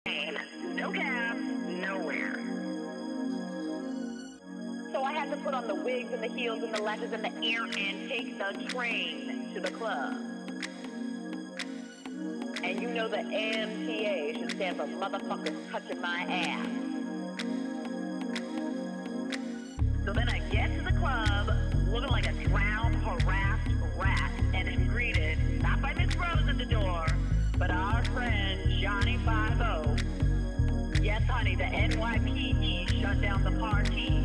No cab, nowhere. So I had to put on the wigs and the heels and the lashes and the ear and take the train to the club. And you know the MTA should stand for motherfuckers touching my ass. So then I get to the club looking like a drowned, harassed rat and am greeted not by Miss Rose at the door, but our friend Johnny 5-0. Yes, honey, the NYPD shut down the party.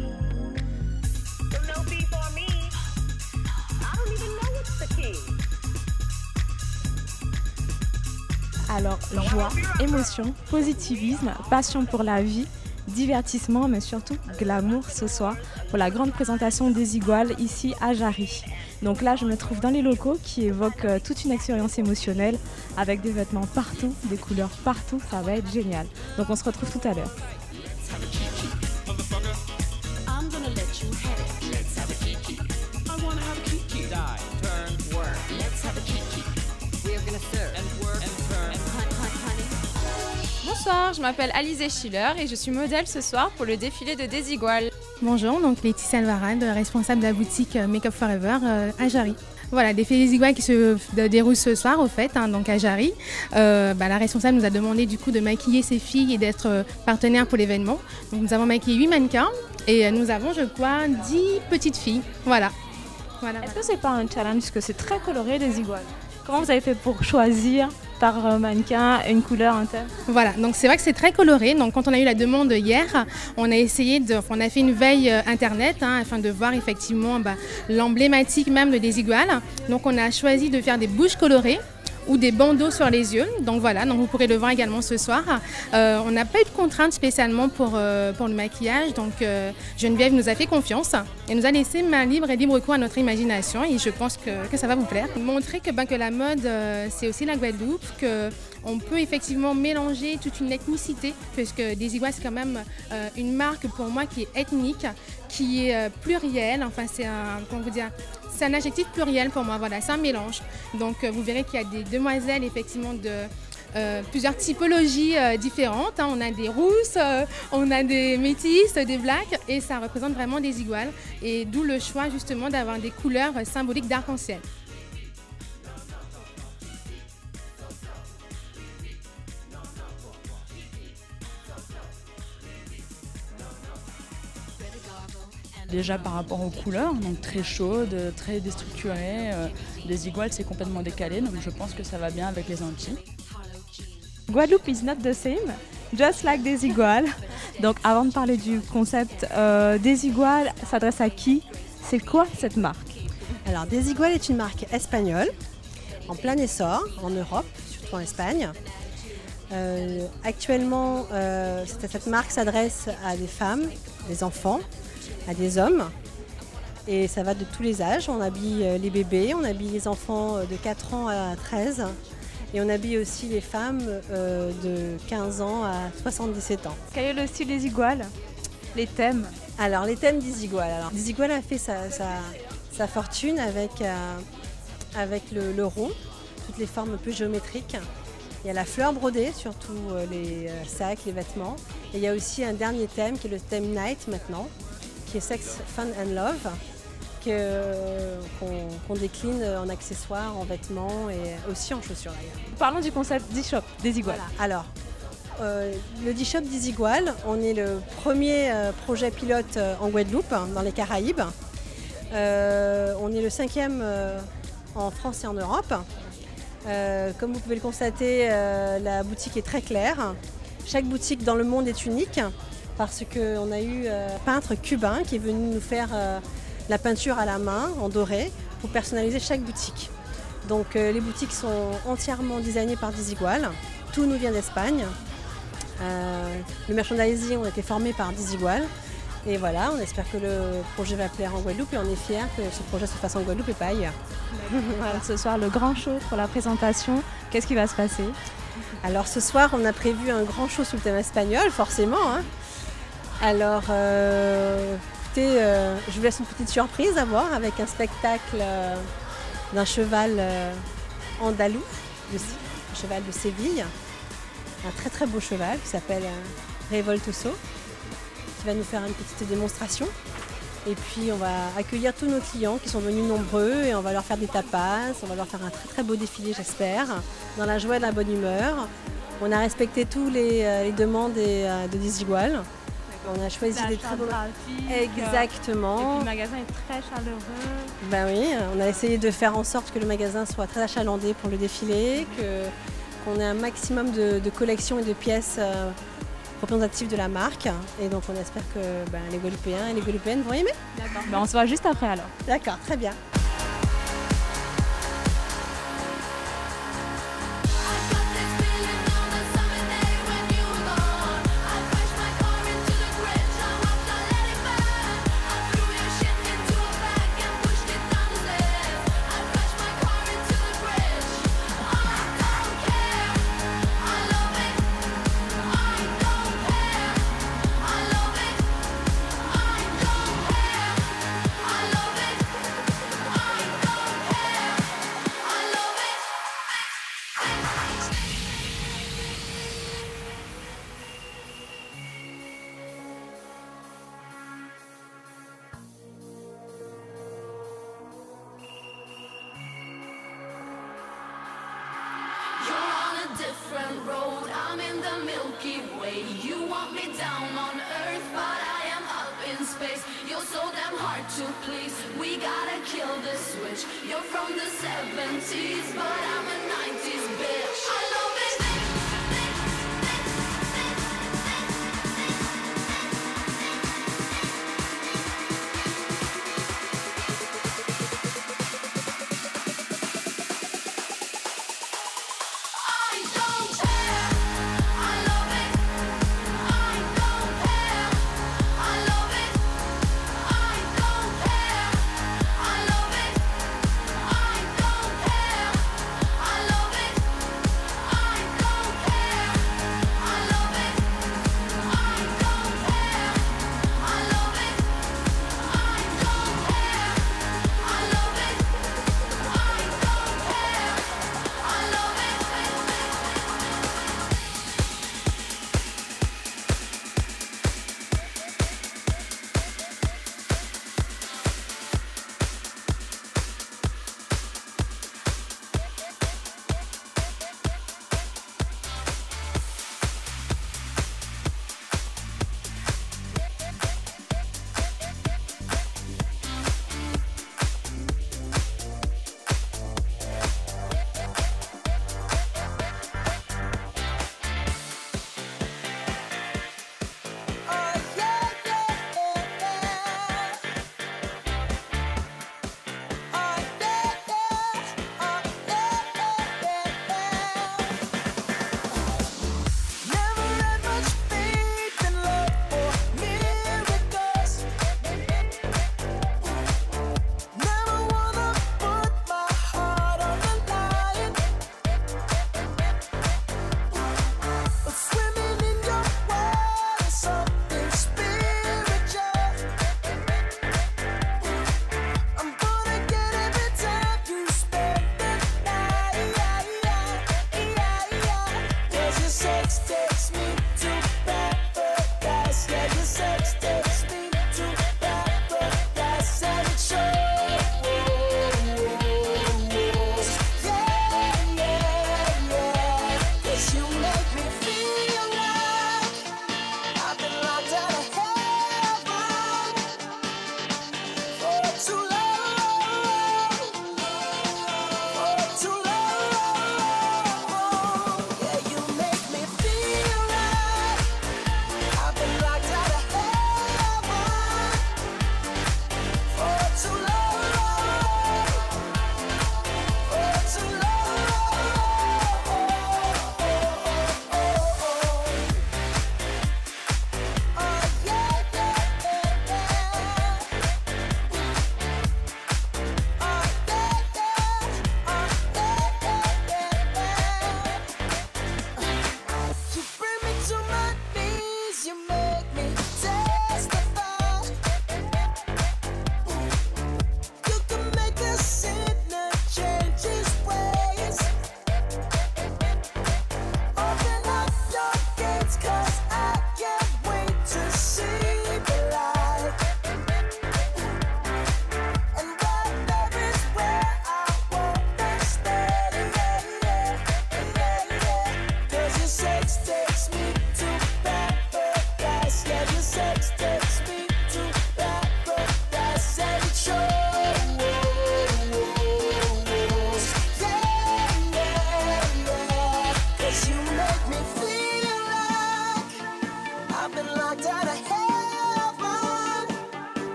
So no beef on me. I don't even know what's the key. Alors, joie, émotion, positivisme, passion pour la vie, divertissement, mais surtout glamour ce soir pour la grande présentation des Iguales ici à Jarry. Donc là, je me trouve dans les locaux qui évoquent toute une expérience émotionnelle avec des vêtements partout, des couleurs partout, ça va être génial. Donc on se retrouve tout à l'heure. Bonsoir, je m'appelle Alizé Schiller et je suis modèle ce soir pour le défilé de Desiguales. Bonjour, donc Laetitia Alvarade, responsable de la boutique Make Up Forever à Jarry. Voilà, défilé Desiguales qui se déroule ce soir au fait, donc à Jarry. La responsable nous a demandé du coup de maquiller ses filles et d'être partenaire pour l'événement. Donc nous avons maquillé 8 mannequins et nous avons, je crois, 10 petites filles. Voilà. Est-ce que c'est pas un challenge parce que c'est très coloré les Iguales? Comment vous avez fait pour choisir par mannequin une couleur interne? Voilà, donc c'est vrai que c'est très coloré. Donc quand on a eu la demande hier, on a fait une veille internet afin de voir effectivement l'emblématique même de Desiguales. Donc on a choisi de faire des bouches colorées ou des bandeaux sur les yeux. Donc voilà, donc vous pourrez le voir également ce soir. On n'a pas eu de contraintes spécialement pour le maquillage. Donc Geneviève nous a fait confiance et nous a laissé main libre et libre cours à notre imagination. Et je pense que ça va vous plaire. Montrer que la mode, c'est aussi la Guadeloupe, qu'on peut effectivement mélanger toute une ethnicité, puisque Desiguales, c'est quand même une marque pour moi qui est ethnique, qui est plurielle. Enfin, c'est un adjectif pluriel pour moi, voilà, c'est un mélange. Donc vous verrez qu'il y a des demoiselles effectivement de plusieurs typologies différentes. On a des rousses, on a des métisses, des blacks et ça représente vraiment des Iguales. Et d'où le choix justement d'avoir des couleurs symboliques d'arc-en-ciel. Déjà par rapport aux couleurs, donc très chaudes, très déstructurées. Les Iguales c'est complètement décalé, donc je pense que ça va bien avec les Antilles. Guadeloupe is not the same, just like des Iguales. Donc avant de parler du concept, des Iguales s'adresse à qui? C'est quoi cette marque? Alors Desiguales est une marque espagnole, en plein essor en Europe, surtout en Espagne. Actuellement, cette marque s'adresse à des femmes, des enfants, à des hommes et ça va de tous les âges. On habille les bébés, on habille les enfants de 4 ans à 13 et on habille aussi les femmes de 15 ans à 77 ans. Quel est le style des Iguales? Les thèmes? Alors les thèmes Desiguales. Alors Desiguales a fait sa fortune avec le rond, toutes les formes un peu géométriques. Il y a la fleur brodée, surtout les sacs, les vêtements. Et il y a aussi un dernier thème qui est le thème Night maintenant, qui est Sex, Fun and Love, qu'on décline en accessoires, en vêtements et aussi en chaussures d'ailleurs. Parlons du concept d'e-shop des Iguales. Voilà. Alors, le d'e-shop des Iguales, on est le premier projet pilote en Guadeloupe, dans les Caraïbes. On est le 5e en France et en Europe. Comme vous pouvez le constater, la boutique est très claire. Chaque boutique dans le monde est unique parce qu'on a eu un peintre cubain qui est venu nous faire la peinture à la main en doré pour personnaliser chaque boutique. Donc les boutiques sont entièrement designées par Desiguales. Tout nous vient d'Espagne. Le merchandising a été formé par Desiguales. Et voilà, on espère que le projet va plaire en Guadeloupe et on est fiers que ce projet se fasse en Guadeloupe et pas ailleurs. Voilà, ce soir, le grand show pour la présentation. Qu'est-ce qui va se passer? Alors ce soir, on a prévu un grand show sous le thème espagnol, forcément. Alors, écoutez, je vous laisse une petite surprise à voir avec un spectacle d'un cheval andalou, un cheval de Séville. un très très beau cheval qui s'appelle Revoltoso, qui va nous faire une petite démonstration. Et puis on va accueillir tous nos clients qui sont venus nombreux et on va leur faire des tapas, on va leur faire un très très beau défilé j'espère, dans la joie et la bonne humeur. On a respecté tous les demandes de Desigual. On a choisi des très beaux... Exactement. Et puis le magasin est très chaleureux. Ben oui, on a essayé de faire en sorte que le magasin soit très achalandé pour le défilé, qu'on ait un maximum de collections et de pièces représentatives de la marque. Et donc on espère que les Guadeloupéens et les Guadeloupéennes vont aimer. D'accord. On se voit juste après alors. D'accord, très bien. Different road, I'm in the Milky Way. You want me down on earth, but I am up in space. You're so damn hard to please. We gotta kill the switch. You're from the 70s, but I'm a 90s bitch. I love it.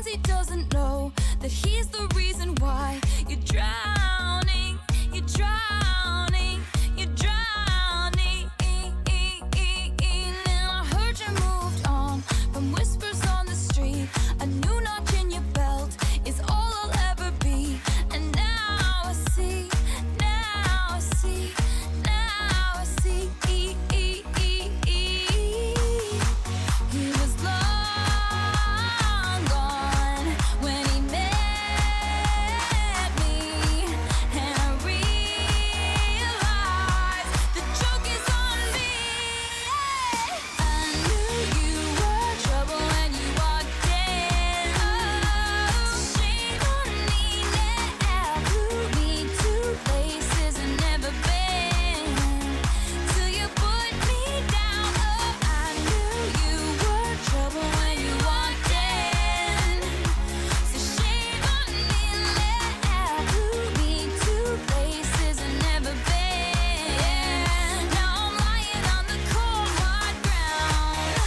he doesn't know that he's the reason why you're drowning, you're drowning, you're drowning. And I heard you moved on from whispers on the street. A new notch in your belt is all I'll ever be. And now I see, now I see, now I see. He was long gone when he met me, and I realized the joke is on me. I knew you were trouble when you walked in. So shame on me now. Flew me to places I've never been, till you put me down. Oh, I knew you were trouble when you walked in. So shame on me now. Flew me to places I've never been. Now I'm lying on the cold hard ground.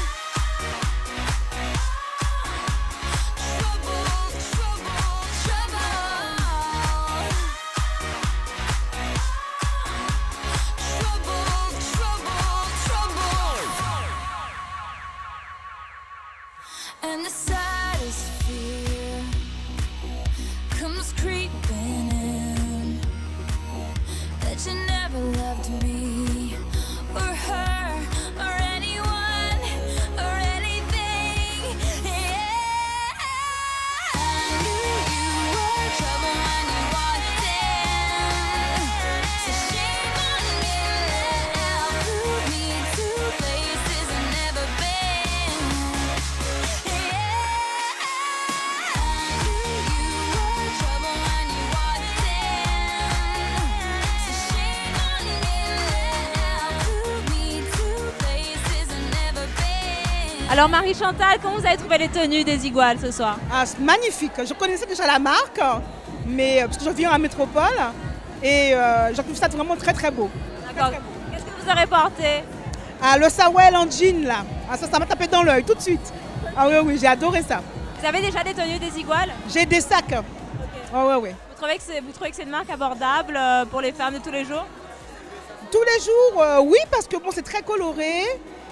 Trouble, trouble, trouble. And the saddest fear comes creeping in, that you never loved me or her or anyone or anything. Yeah. I knew you were trouble when you walked in. So shame on me now. Flew me to places I've never been. Yeah. I knew you were trouble when you walked in. So shame on me now. Flew me to places I've never been. Alors Marie-Chantal, comment vous avez trouvé les tenues des Iguales ce soir? Ah, c'est magnifique. Je connaissais déjà la marque, mais parce que je vis en métropole et je trouve ça vraiment très très beau. D'accord. Qu'est-ce que vous aurez porté? Ah, le Sawell en jean là, ah, ça m'a tapé dans l'œil tout de suite. Ah oui, oui, j'ai adoré ça. Vous avez déjà des tenues des Iguales? J'ai des sacs. Ah ouais, ouais. Vous trouvez que c'est une marque abordable pour les femmes de tous les jours? Tous les jours, oui, parce que bon, c'est très coloré.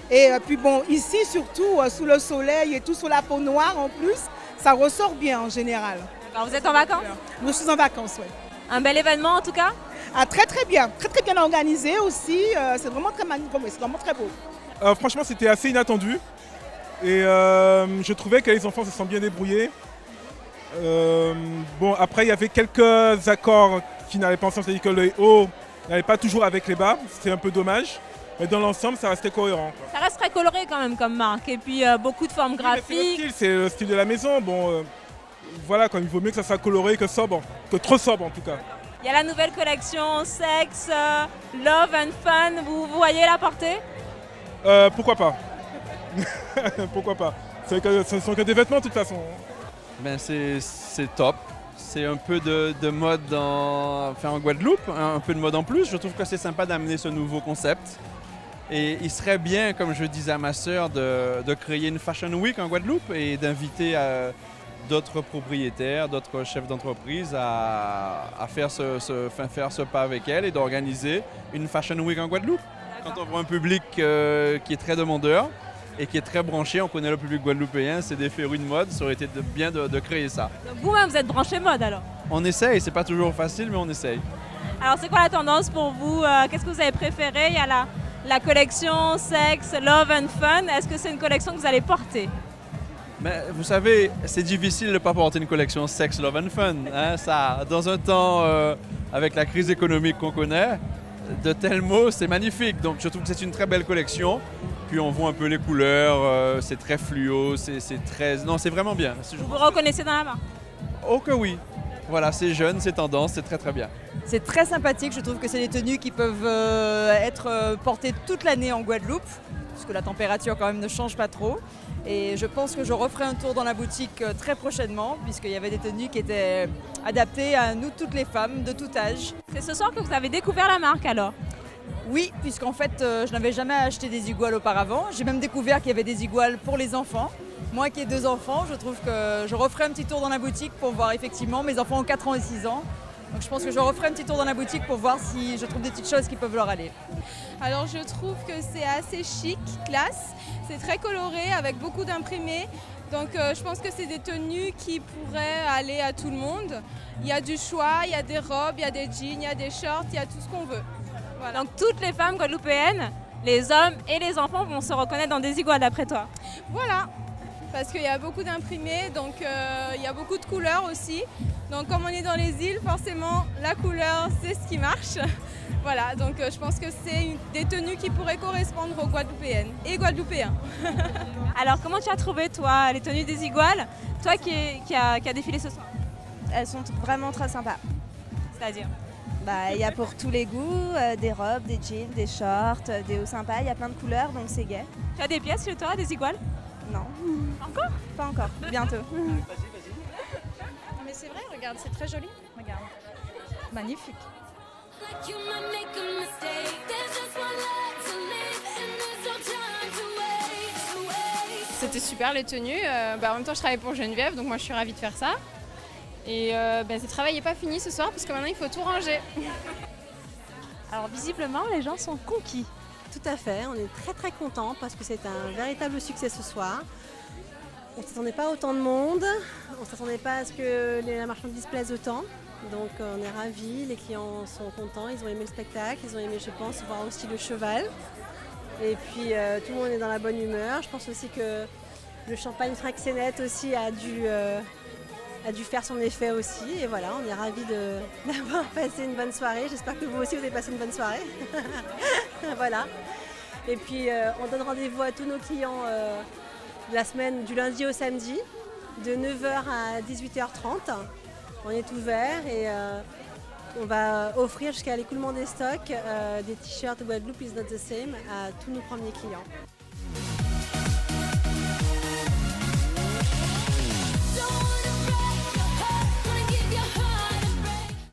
Et puis bon, ici surtout, sous le soleil et tout, sous la peau noire en plus, ça ressort bien en général. D'accord, vous êtes en vacances? Je suis en vacances, oui. Un bel événement en tout cas? Ah, très très bien organisé aussi. C'est vraiment très magnifique, c'est vraiment très beau. Franchement, c'était assez inattendu. Et je trouvais que les enfants se sont bien débrouillés. Bon, après, il y avait quelques accords qui n'allaient pas ensemble, c'est-à-dire que le haut n'allait pas toujours avec les bas. C'est un peu dommage. Mais dans l'ensemble, ça restait cohérent, quoi. Ça reste très coloré quand même comme marque. Et puis beaucoup de formes graphiques. C'est le style de la maison. Bon, voilà, il vaut mieux que ça soit coloré que sobre, que trop sobre en tout cas. Il y a la nouvelle collection Sex, Love and Fun. Vous voyez la porter? Pourquoi pas? Pourquoi pas? Ce ne sont que des vêtements de toute façon. Ben c'est top. C'est un peu de mode en Guadeloupe, un peu de mode en plus. Je trouve que c'est sympa d'amener ce nouveau concept. Et il serait bien, comme je disais à ma sœur, de créer une Fashion Week en Guadeloupe et d'inviter d'autres propriétaires, d'autres chefs d'entreprise à faire ce pas avec elle et d'organiser une Fashion Week en Guadeloupe. Quand on voit un public qui est très demandeur et qui est très branché, on connaît le public guadeloupéen, c'est des férus de mode, ça aurait été bien de créer ça. Donc vous-même, vous êtes branché mode alors? On essaye, c'est pas toujours facile, mais on essaye. Alors c'est quoi la tendance pour vous? Qu'est-ce que vous avez préféré? Il y a la collection Sex, Love and Fun. Est-ce que c'est une collection que vous allez porter? Mais vous savez, c'est difficile de ne pas porter une collection Sex, Love and Fun. Hein, ça, dans un temps avec la crise économique qu'on connaît, de tels mots, c'est magnifique. Donc je trouve que c'est une très belle collection. Puis on voit un peu les couleurs, c'est très fluo, c'est très... Non, c'est vraiment bien. Vous vous reconnaissez dans la marque? Oh que oui. Voilà, c'est jeune, c'est tendance, c'est très très bien. C'est très sympathique, je trouve que c'est des tenues qui peuvent être portées toute l'année en Guadeloupe, puisque la température quand même ne change pas trop. Et je pense que je referai un tour dans la boutique très prochainement, puisqu'il y avait des tenues qui étaient adaptées à nous toutes les femmes de tout âge. C'est ce soir que vous avez découvert la marque alors? Oui, puisqu'en fait je n'avais jamais acheté des iguales auparavant. J'ai même découvert qu'il y avait des iguales pour les enfants. Moi qui ai 2 enfants, je trouve que je referai un petit tour dans la boutique pour voir effectivement. Mes enfants ont 4 ans et 6 ans. Donc je pense que je referai un petit tour dans la boutique pour voir si je trouve des petites choses qui peuvent leur aller. Alors je trouve que c'est assez chic, classe. C'est très coloré avec beaucoup d'imprimés. Donc je pense que c'est des tenues qui pourraient aller à tout le monde. Il y a du choix, il y a des robes, il y a des jeans, il y a des shorts, il y a tout ce qu'on veut. Voilà. Donc toutes les femmes guadeloupéennes, les hommes et les enfants vont se reconnaître dans des iguales d'après toi. Voilà, parce qu'il y a beaucoup d'imprimés, donc il y a beaucoup de couleurs aussi. Donc comme on est dans les îles, forcément la couleur c'est ce qui marche. Voilà, donc je pense que c'est des tenues qui pourraient correspondre aux Guadeloupéennes et Guadeloupéens. Alors comment tu as trouvé toi les tenues des iguales, toi qui a défilé ce soir? Elles sont vraiment très sympas. C'est-à-dire? Il y a pour tous les goûts, des robes, des jeans, des shorts, des hauts sympas, il y a plein de couleurs donc c'est gai. Tu as des pièces chez toi, des iguales? Non. Encore? Pas encore, bientôt. Mais c'est vrai, regarde, c'est très joli. Regarde. Magnifique. C'était super les tenues. En même temps, je travaille pour Geneviève, donc moi je suis ravie de faire ça. Et ce travail n'est pas fini ce soir parce que maintenant il faut tout ranger. Alors visiblement, les gens sont conquis. Tout à fait, on est très très contents parce que c'est un véritable succès ce soir. On ne s'attendait pas à autant de monde, on ne s'attendait pas à ce que la marchandise plaise autant. Donc on est ravis, les clients sont contents, ils ont aimé le spectacle, ils ont aimé, je pense, voir aussi le cheval. Et puis tout le monde est dans la bonne humeur. Je pense aussi que le champagne Fraxénette aussi a dû faire son effet aussi. Et voilà, on est ravis d'avoir passé une bonne soirée. J'espère que vous aussi vous avez passé une bonne soirée. Voilà. Et puis on donne rendez-vous à tous nos clients la semaine du lundi au samedi, de 9h à 18h30. On est ouvert et on va offrir jusqu'à l'écoulement des stocks des t-shirts Guadeloupe is not the same à tous nos premiers clients.